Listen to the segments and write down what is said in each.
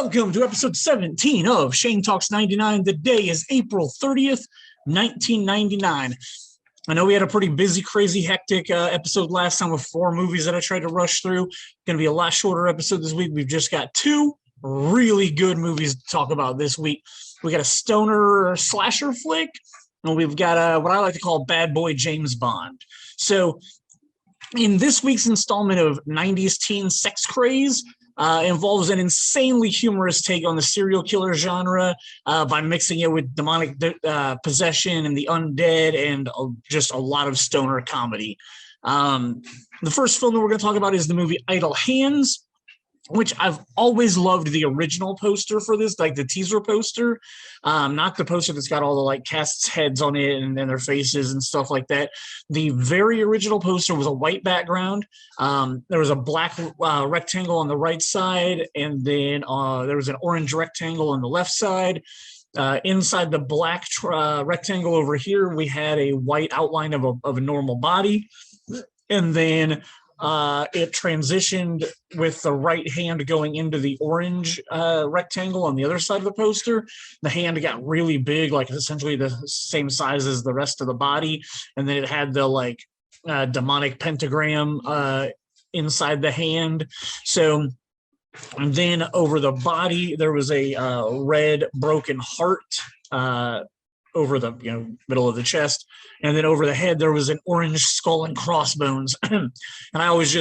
Welcome to episode 17 of Shane Talks 99. The day is April 30th, 1999. I know we had a pretty busy, crazy, hectic episode last time with 4 movies that I tried to rush through. Going to be a lot shorter episode this week. We've just got 2 really good movies to talk about this week. We got a stoner slasher flick, and we've got what I like to call Bad Boy James Bond. So in this week's installment of 90s teen sex craze, involves an insanely humorous take on the serial killer genre by mixing it with demonic possession and the undead and just a lot of stoner comedy. The first film that we're going to talk about is the movie Idle Hands, which I've always loved the original poster for this, like the teaser poster, not the poster that's got all the like cast's heads on it and their faces and stuff like that. The very original poster was a white background. There was a black rectangle on the right side, and then there was an orange rectangle on the left side. Inside the black rectangle over here, we had a white outline of a normal body, and then it transitioned with the right hand going into the orange rectangle on the other side of the poster. The hand got really big, like essentially the same size as the rest of the body. And then it had the like demonic pentagram inside the hand. So, and then over the body, there was a red broken heart over the middle of the chest, and then over the head there was an orange skull and crossbones. And it was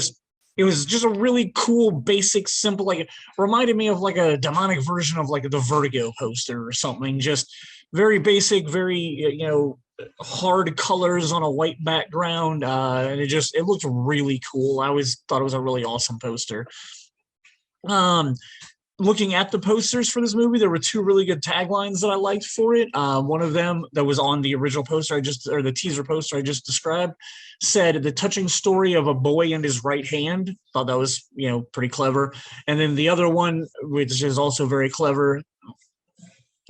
just a really cool, basic, simple, like it reminded me of like a demonic version of like the Vertigo poster or something. Just very basic, very hard colors on a white background, and it looked really cool. I always thought it was a really awesome poster. Looking at the posters for this movie, there were 2 really good taglines that I liked for it. One of them that was on the original poster or the teaser poster I just described said, "The touching story of a boy and his right hand." Thought that was, pretty clever. And then the other one, which is also very clever,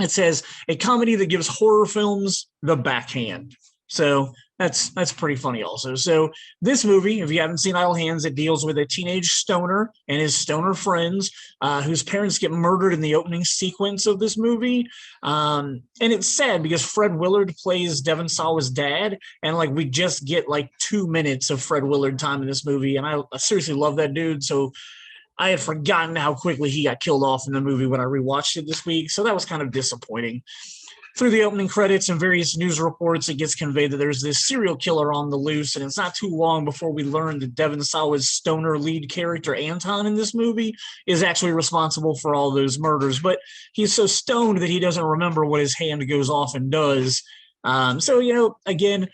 it says, "A comedy that gives horror films the backhand." So that's pretty funny also. So this movie, if you haven't seen Idle Hands, it deals with a teenage stoner and his stoner friends whose parents get murdered in the opening sequence of this movie. And it's sad because Fred Willard plays Devon Sawa's dad, and like we just get like 2 minutes of Fred Willard time in this movie, and I seriously love that dude. So I had forgotten how quickly he got killed off in the movie when I rewatched it this week, so that was kind of disappointing. Through the opening credits and various news reports, it gets conveyed that there's this serial killer on the loose, and it's not too long before we learn that Devon Sawa's stoner lead character, Anton, in this movie is actually responsible for all those murders. But he's so stoned that he doesn't remember what his hand goes off and does. So, again,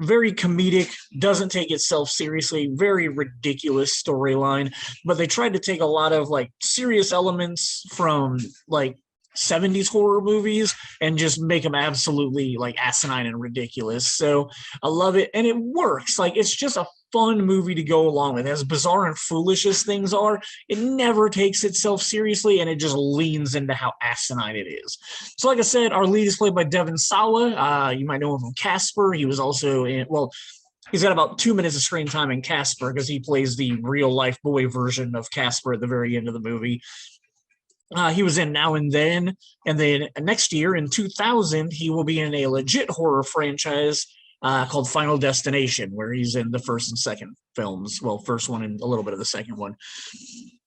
very comedic, doesn't take itself seriously, very ridiculous storyline. But they tried to take a lot of, like, serious elements from, like, 70s horror movies and just make them absolutely like asinine and ridiculous. So I love it, and it works. Like, it's just a fun movie to go along with. As bizarre and foolish as things are, it never takes itself seriously, and it just leans into how asinine it is. So like I said, our lead is played by Devon Sawa. You might know him from Casper. He was also he's got about 2 minutes of screen time in Casper because he plays the real life boy version of Casper at the very end of the movie. He was in Now and Then next year in 2000, he will be in a legit horror franchise called Final Destination, where he's in the first and second films. Well, first one and a little bit of the second one.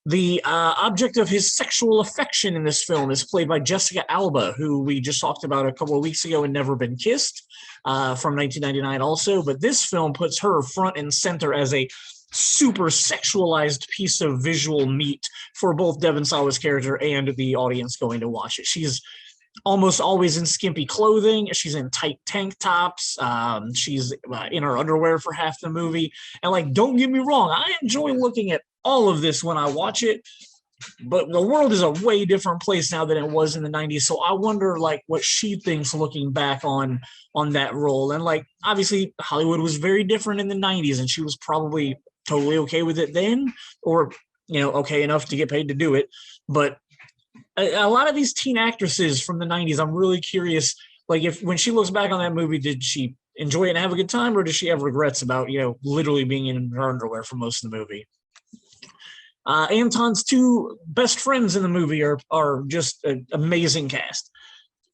The object of his sexual affection in this film is played by Jessica Alba, who we just talked about a couple of weeks ago in Never Been Kissed from 1999 also. But this film puts her front and center as a super sexualized piece of visual meat for both Devon Sawa's character and the audience going to watch it. She's almost always in skimpy clothing. She's in tight tank tops. She's in her underwear for half the movie. And like, don't get me wrong, I enjoy looking at all of this when I watch it, but the world is a way different place now than it was in the 90s. So I wonder like what she thinks looking back on that role. And like, obviously Hollywood was very different in the 90s, and she was probably totally okay with it then, or okay enough to get paid to do it. But a lot of these teen actresses from the 90s, I'm really curious, like if when she looks back on that movie, did she enjoy it and have a good time, or does she have regrets about literally being in her underwear for most of the movie? Anton's two best friends in the movie are just an amazing cast.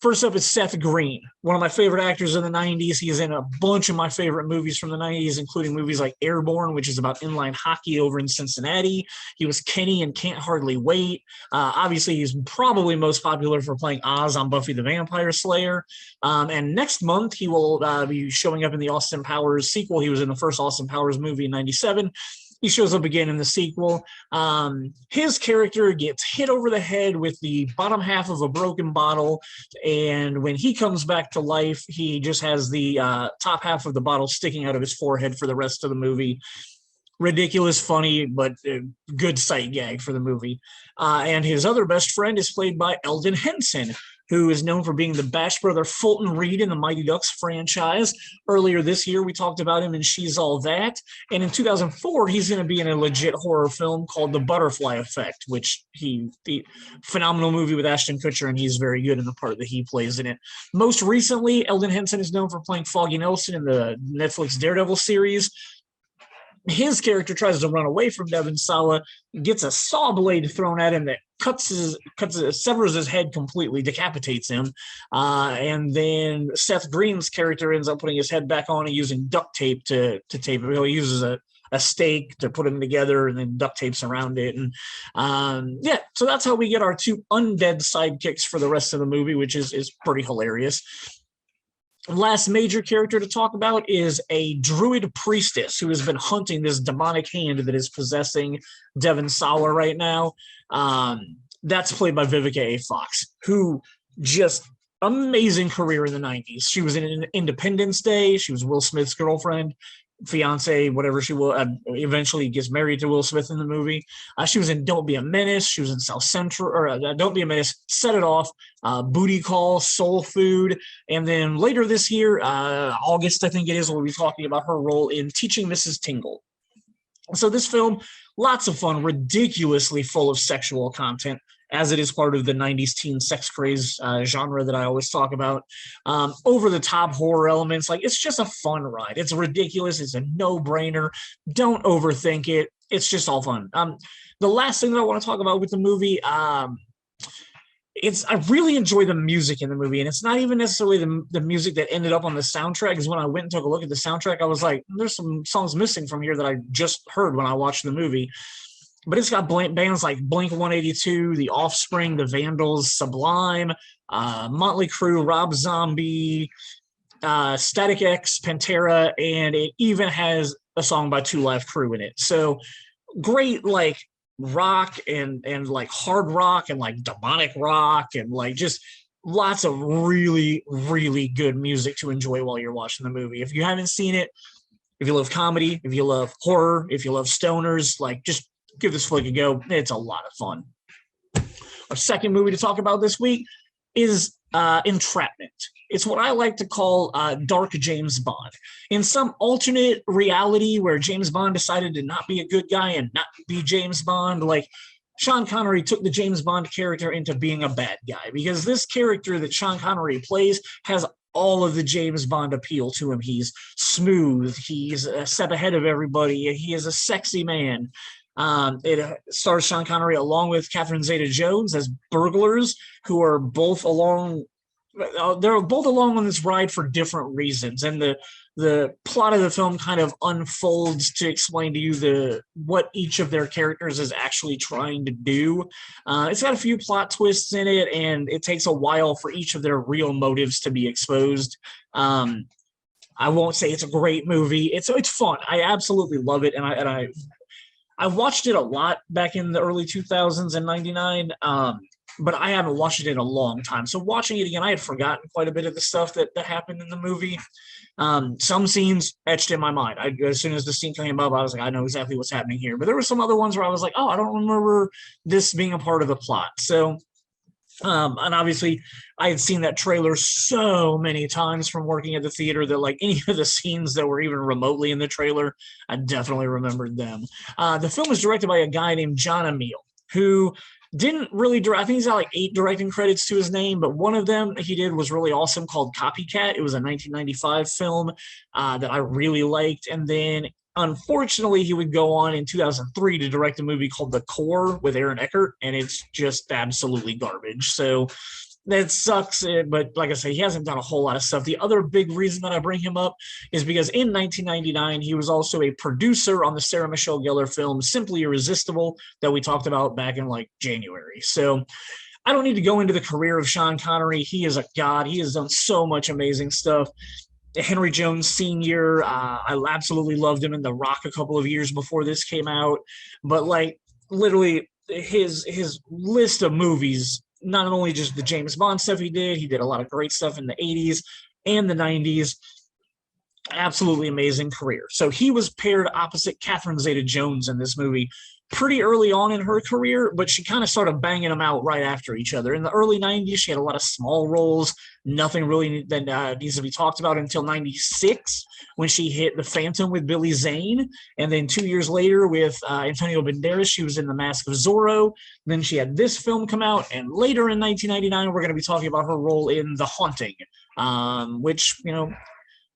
First up is Seth Green, one of my favorite actors in the 90s. He's in a bunch of my favorite movies from the 90s, including movies like Airborne, which is about inline hockey over in Cincinnati. He was Kenny in Can't Hardly Wait. Obviously, he's probably most popular for playing Oz on Buffy the Vampire Slayer. And next month, he will be showing up in the Austin Powers sequel. He was in the first Austin Powers movie in 97. He shows up again in the sequel. His character gets hit over the head with the bottom half of a broken bottle, and when he comes back to life, he just has the top half of the bottle sticking out of his forehead for the rest of the movie. Ridiculous, funny, but good sight gag for the movie. And his other best friend is played by Eldon Henson, who is known for being the Bash brother Fulton Reed in the Mighty Ducks franchise. Earlier this year, we talked about him in She's All That. And in 2004, he's going to be in a legit horror film called The Butterfly Effect, which the phenomenal movie with Ashton Kutcher, and he's very good in the part that he plays in it. Most recently, Eldon Henson is known for playing Foggy Nelson in the Netflix Daredevil series. His character tries to run away from Devon Sawa, gets a saw blade thrown at him that severs his head completely, decapitates him. And then Seth Green's character ends up putting his head back on and using duct tape to tape it. He uses a stake to put them together and then duct tapes around it. And so that's how we get our two undead sidekicks for the rest of the movie, which is pretty hilarious. Last major character to talk about is a Druid Priestess who has been hunting this demonic hand that is possessing Devon Sawa right now. That's played by Vivica A. Fox, who just amazing career in the 90s. She was in Independence Day. She was Will Smith's girlfriend, fiance, whatever she will. Eventually gets married to Will Smith in the movie. She was in Don't Be a Menace. She was in South Central, or Don't Be a Menace, Set It Off, Booty Call, Soul Food. And then later this year, August, I think it is, we'll be talking about her role in Teaching Mrs. Tingle. So this film, lots of fun, ridiculously full of sexual content, as it is part of the 90s teen sex craze genre that I always talk about. Over-the-top horror elements. Like, it's just a fun ride. It's ridiculous. It's a no-brainer. Don't overthink it. It's just all fun. The last thing that I want to talk about with the movie, I really enjoy the music in the movie, and it's not even necessarily the music that ended up on the soundtrack, because when I went and took a look at the soundtrack, I was like, there's some songs missing from here that I just heard when I watched the movie. But it's got bands like Blink-182, The Offspring, The Vandals, Sublime, Motley Crue, Rob Zombie, Static X, Pantera, and it even has a song by Two Live Crew in it. So great, like, rock and like hard rock and like demonic rock and like just lots of really, really good music to enjoy while you're watching the movie. If you haven't seen it, if you love comedy, if you love horror, if you love stoners, like, just give this flick a go. It's a lot of fun. Our second movie to talk about this week is Entrapment. It's what I like to call dark James Bond. In some alternate reality where James Bond decided to not be a good guy and not be James Bond, like, Sean Connery took the James Bond character into being a bad guy, because this character that Sean Connery plays has all of the James Bond appeal to him. He's smooth. He's a step ahead of everybody. He is a sexy man. It stars Sean Connery along with Catherine Zeta-Jones as burglars who are both along. They're both along on this ride for different reasons, and the plot of the film kind of unfolds to explain to you what each of their characters is actually trying to do. It's got a few plot twists in it, and it takes a while for each of their real motives to be exposed. I won't say it's a great movie. It's fun. I absolutely love it, and I watched it a lot back in the early 2000s and 99, but I haven't watched it in a long time. So watching it again, I had forgotten quite a bit of the stuff that happened in the movie. Some scenes etched in my mind. As soon as the scene came up, I was like, I know exactly what's happening here. But there were some other ones where I was like, oh, I don't remember this being a part of the plot. So, and obviously, I had seen that trailer so many times from working at the theater that, like, any of the scenes that were even remotely in the trailer, I definitely remembered them. The film was directed by a guy named John Emile, who didn't really direct. I think he's got like 8 directing credits to his name, but one of them he did was really awesome, called Copycat. It was a 1995 film that I really liked. And then Unfortunately, he would go on in 2003 to direct a movie called The Core with Aaron Eckhart, and it's just absolutely garbage. So that sucks. But like I say, he hasn't done a whole lot of stuff. The other big reason that I bring him up is because in 1999, he was also a producer on the Sarah Michelle Gellar film Simply Irresistible that we talked about back in like January. So I don't need to go into the career of Sean Connery. He is a god. He has done so much amazing stuff. Henry Jones Sr., I absolutely loved him in The Rock a couple of years before this came out. But like literally his list of movies, not only just the James Bond stuff he did a a lot of great stuff in the 80s and the 90s. Absolutely amazing career. So he was paired opposite Catherine Zeta-Jones in this movie pretty early on in her career, but she kind of started banging them out right after each other. In the early 90s, she had a lot of small roles, nothing really that needs to be talked about until 96 when she hit The Phantom with Billy Zane. And then 2 years later with Antonio Banderas, she was in The Mask of Zorro. Then she had this film come out. And later in 1999, we're going to be talking about her role in The Haunting, which, you know,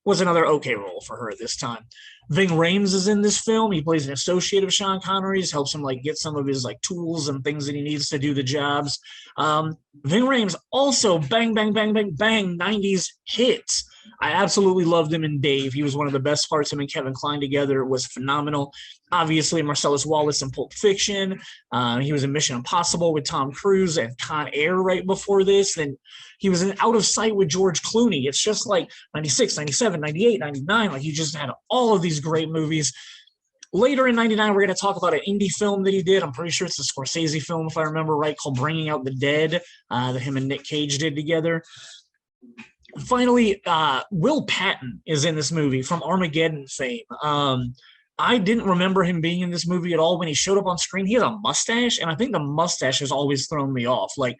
was another okay role for her at this time. Ving Rhames is in this film. He plays an associate of Sean Connery's, helps him like get some of his like tools and things that he needs to do the jobs. Ving Rhames also bang, bang, bang, bang, bang, 90s hits. I absolutely loved him in Dave. He was one of the best parts. Him and Kevin Kline together was phenomenal. Obviously, Marcellus Wallace in Pulp Fiction. He was in Mission Impossible with Tom Cruise and Con Air right before this. Then he was in Out of Sight with George Clooney. It's just like 96, 97, 98, 99. Like he just had all of these great movies. Later in 99, we're going to talk about an indie film that he did. I'm pretty sure it's a Scorsese film, if I remember right, called Bringing Out the Dead, that him and Nick Cage did together. Finally, Will Patton is in this movie from Armageddon fame. I didn't remember him being in this movie at all. When he showed up on screen, he has a mustache, and I think the mustache has always thrown me off. Like,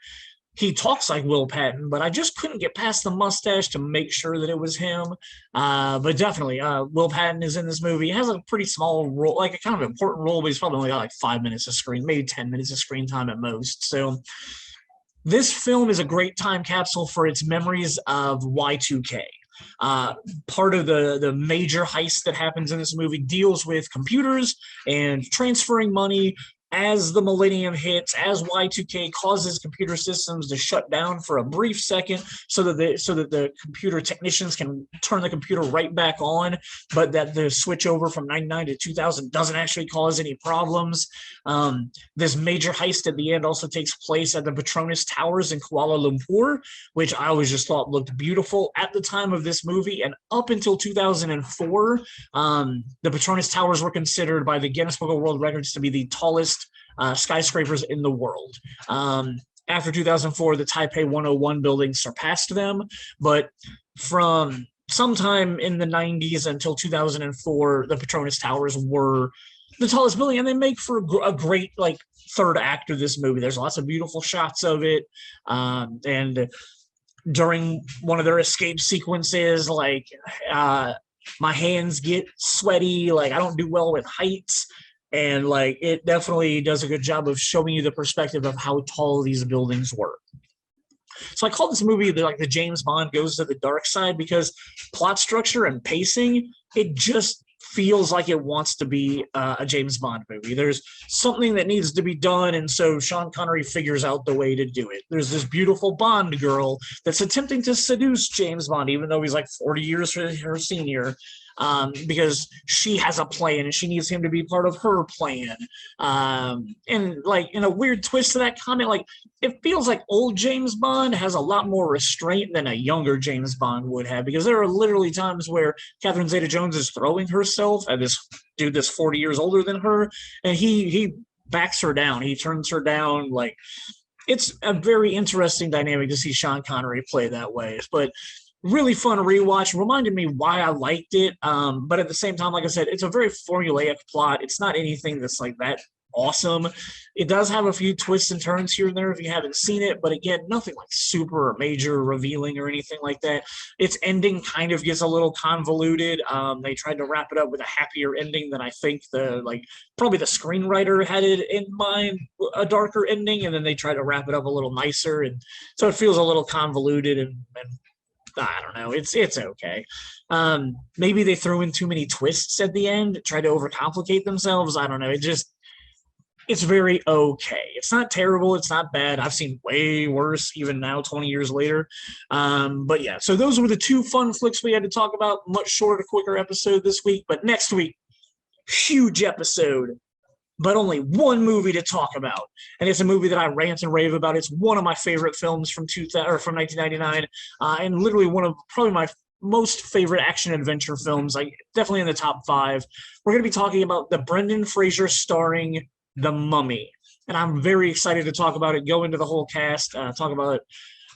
he talks like Will Patton, but I just couldn't get past the mustache to make sure that it was him. But definitely, Will Patton is in this movie. He has a pretty small role, like a kind of important role, but he's probably only got like 5 minutes of screen, maybe 10 minutes of screen time at most. So this film is a great time capsule for its memories of Y2K. Part of the major heist that happens in this movie deals with computers and transferring money as the millennium hits, as Y2K causes computer systems to shut down for a brief second so that the computer technicians can turn the computer right back on, but that the switch over from 99 to 2000 doesn't actually cause any problems. This major heist at the end also takes place at the Petronas Towers in Kuala Lumpur, which I always just thought looked beautiful at the time of this movie. And up until 2004, the Petronas Towers were considered by the Guinness Book of World Records to be the tallest skyscrapers in the world. After 2004, the Taipei 101 building surpassed them, but from sometime in the 90s until 2004, the Petronas Towers were the tallest building, and they make for a great like third act of this movie. There's lots of beautiful shots of it, and during one of their escape sequences, like my hands get sweaty, like I don't do well with heights. And like it definitely does a good job of showing you the perspective of how tall these buildings were. So I call this movie the James Bond Goes to the Dark Side, because plot structure and pacing, it just feels like it wants to be a James Bond movie. There's something that needs to be done, and so Sean Connery figures out the way to do it. There's this beautiful Bond girl that's attempting to seduce James Bond, even though he's like 40 years her senior. Because she has a plan and she needs him to be part of her plan. And like in a weird twist to that comment, like it feels like old James Bond has a lot more restraint than a younger James Bond would have, because there are literally times where Catherine Zeta-Jones is throwing herself at this dude that's 40 years older than her, and he backs her down. He turns her down. Like it's a very interesting dynamic to see Sean Connery play that way. But really fun rewatch, reminded me why I liked it. But at the same time, like I said, it's a very formulaic plot. It's not anything that's like that awesome. It does have a few twists and turns here and there if you haven't seen it, but again, nothing like super or major revealing or anything like that. Its ending kind of gets a little convoluted. They tried to wrap it up with a happier ending than I think probably the screenwriter had it in mind, a darker ending, and then they tried to wrap it up a little nicer, and so it feels a little convoluted and I don't know. It's okay. Maybe they throw in too many twists at the end, try to overcomplicate themselves. I don't know. It's very okay. It's not terrible. It's not bad. I've seen way worse, even now, 20 years later. But yeah, so those were the two fun flicks we had to talk about. Much shorter, quicker episode this week. But next week, huge episode, but only one movie to talk about. And it's a movie that I rant and rave about. It's one of my favorite films from 1999, and literally one of probably my most favorite action adventure films, like definitely in the top 5. We're going to be talking about the Brendan Fraser starring The Mummy. And I'm very excited to talk about it, go into the whole cast, talk about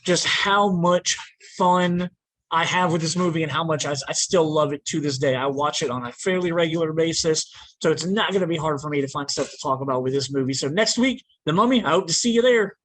just how much fun I have with this movie and how much I still love it to this day. I watch it on a fairly regular basis, so it's not going to be hard for me to find stuff to talk about with this movie. So next week, The Mummy, I hope to see you there.